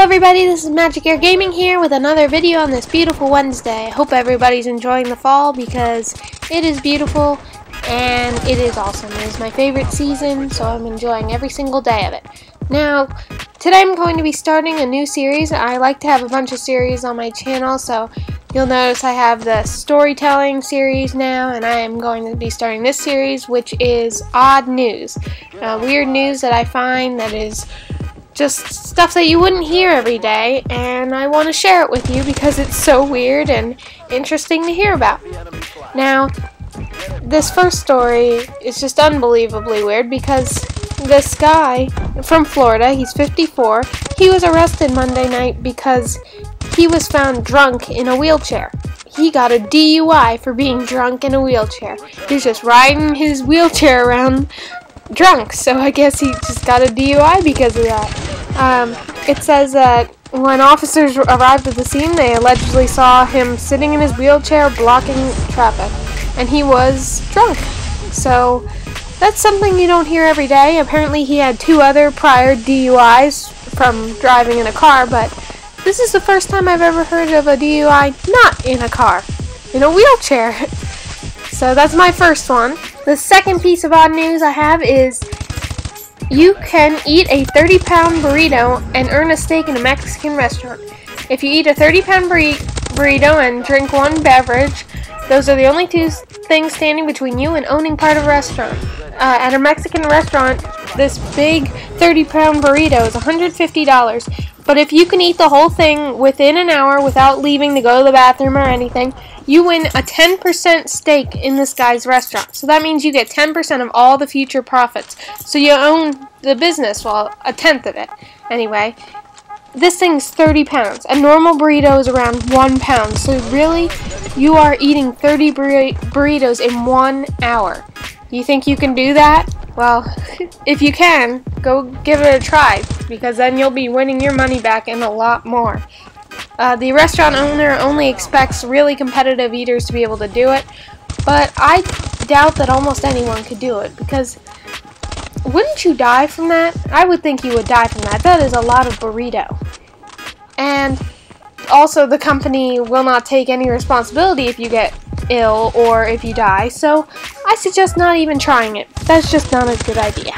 everybody, this is Magic Air Gaming here with another video on this beautiful Wednesday. I hope everybody's enjoying the fall because it is beautiful and it is awesome. It is my favorite season, so I'm enjoying every single day of it. Now, today I'm going to be starting a new series. I like to have a bunch of series on my channel, so you'll notice I have the storytelling series now, and I am going to be starting this series, which is odd news. Weird news that I find that is just stuff that you wouldn't hear every day, and I want to share it with you because it's so weird and interesting to hear about. Now, this first story is just unbelievably weird because this guy from Florida, he's 54, he was arrested Monday night because he was found drunk in a wheelchair. He got a DUI for being drunk in a wheelchair. He was just riding his wheelchair around drunk, so I guess he just got a DUI because of that. It says that when officers arrived at the scene, they allegedly saw him sitting in his wheelchair blocking traffic, and he was drunk. So that's something you don't hear every day. Apparently he had 2 other prior DUIs from driving in a car, but this is the first time I've ever heard of a DUI not in a car, in a wheelchair. So that's my first one. The second piece of odd news I have is you can eat a 30-pound burrito and earn a steak in a Mexican restaurant. If you eat a 30-pound burrito and drink 1 beverage, those are the only 2 things standing between you and owning part of a restaurant. At a Mexican restaurant, this big 30-pound burrito is $150. But if you can eat the whole thing within an hour without leaving to go to the bathroom or anything, you win a 10% stake in this guy's restaurant. So that means you get 10% of all the future profits. So you own the business, well, a tenth of it. Anyway, this thing's 30 pounds. A normal burrito is around 1 pound. So really, you are eating 30 burritos in 1 hour. You think you can do that? Well, if you can, go give it a try, because then you'll be winning your money back and a lot more. The restaurant owner only expects really competitive eaters to be able to do it, but I doubt that almost anyone could do it, because wouldn't you die from that? I would think you would die from that. That is a lot of burrito. And also, the company will not take any responsibility if you get ill or if you die, so I suggest not even trying it. That's just not a good idea.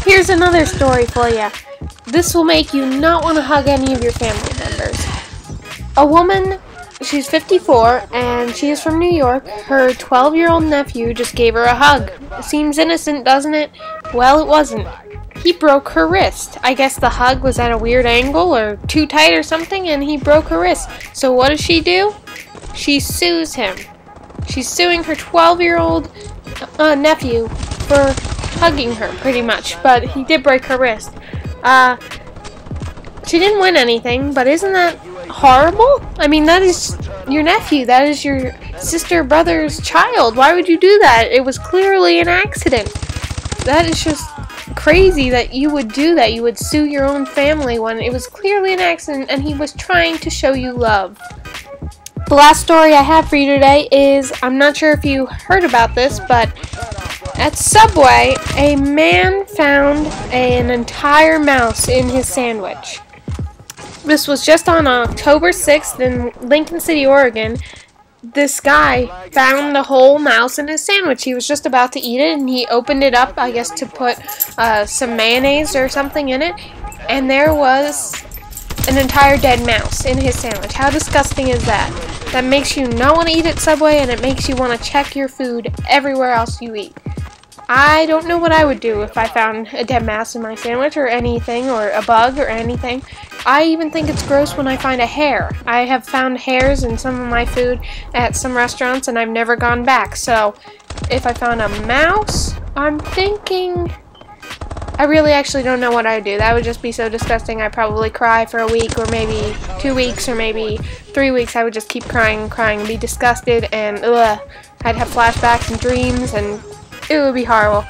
Here's another story for you. This will make you not want to hug any of your family members. A woman, she's 54, and she is from New York. Her 12-year-old nephew just gave her a hug. Seems innocent, doesn't it? Well, it wasn't. He broke her wrist. I guess the hug was at a weird angle or too tight or something, and he broke her wrist. So what does she do? She sues him. She's suing her 12-year-old nephew for hugging her, pretty much, but he did break her wrist. She didn't win anything, but isn't that horrible? I mean, that is your nephew. That is your sister, brother's child. Why would you do that? It was clearly an accident. That is just crazy that you would do that. You would sue your own family when it was clearly an accident and he was trying to show you love. The last story I have for you today is, I'm not sure if you heard about this, but at Subway, a man found an entire mouse in his sandwich. This was just on October 6th in Lincoln City, Oregon. This guy found a whole mouse in his sandwich. He was just about to eat it, and he opened it up, I guess, to put some mayonnaise or something in it, and there was an entire dead mouse in his sandwich. How disgusting is that? That makes you not want to eat at Subway, and it makes you want to check your food everywhere else you eat. I don't know what I would do if I found a dead mouse in my sandwich or anything, or a bug or anything. I even think it's gross when I find a hair. I have found hairs in some of my food at some restaurants, and I've never gone back. So if I found a mouse, I'm thinking I really actually don't know what I would do. That would just be so disgusting. I'd probably cry for a week or maybe 2 weeks or maybe 3 weeks. I would just keep crying and crying and be disgusted, and I'd have flashbacks and dreams, and it would be horrible.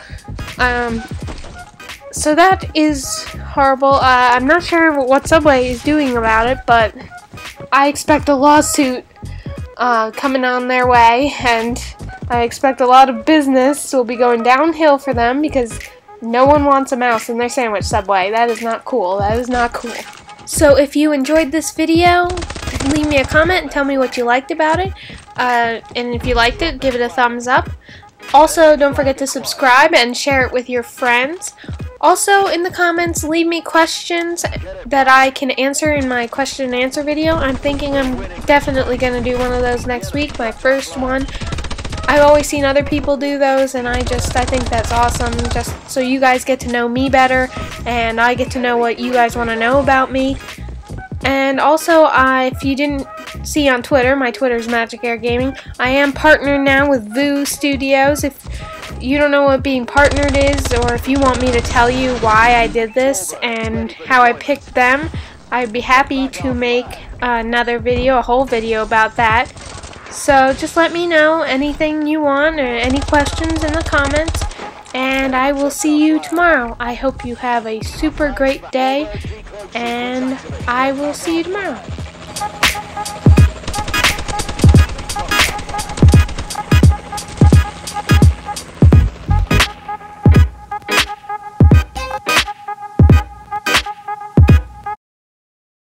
So that is horrible. I'm not sure what Subway is doing about it, but I expect a lawsuit coming on their way, and I expect a lot of business will be going downhill for them because no one wants a mouse in their sandwich, Subway. That is not cool. That is not cool. So if you enjoyed this video, leave me a comment and tell me what you liked about it. And if you liked it, give it a thumbs up. Also, don't forget to subscribe and share it with your friends. Also, in the comments, leave me questions that I can answer in my question and answer video. I'm thinking I'm definitely going to do one of those next week, my first one. I've always seen other people do those, and I think that's awesome, just so you guys get to know me better, and I get to know what you guys want to know about me. And also, if you didn't see on Twitter, my Twitter's Magic Air Gaming, I am partnered now with Voo Studios. If you don't know what being partnered is, or if you want me to tell you why I did this and how I picked them, I'd be happy to make another video, a whole video about that. So just let me know anything you want or any questions in the comments, and I will see you tomorrow. I hope you have a super great day, and I will see you tomorrow.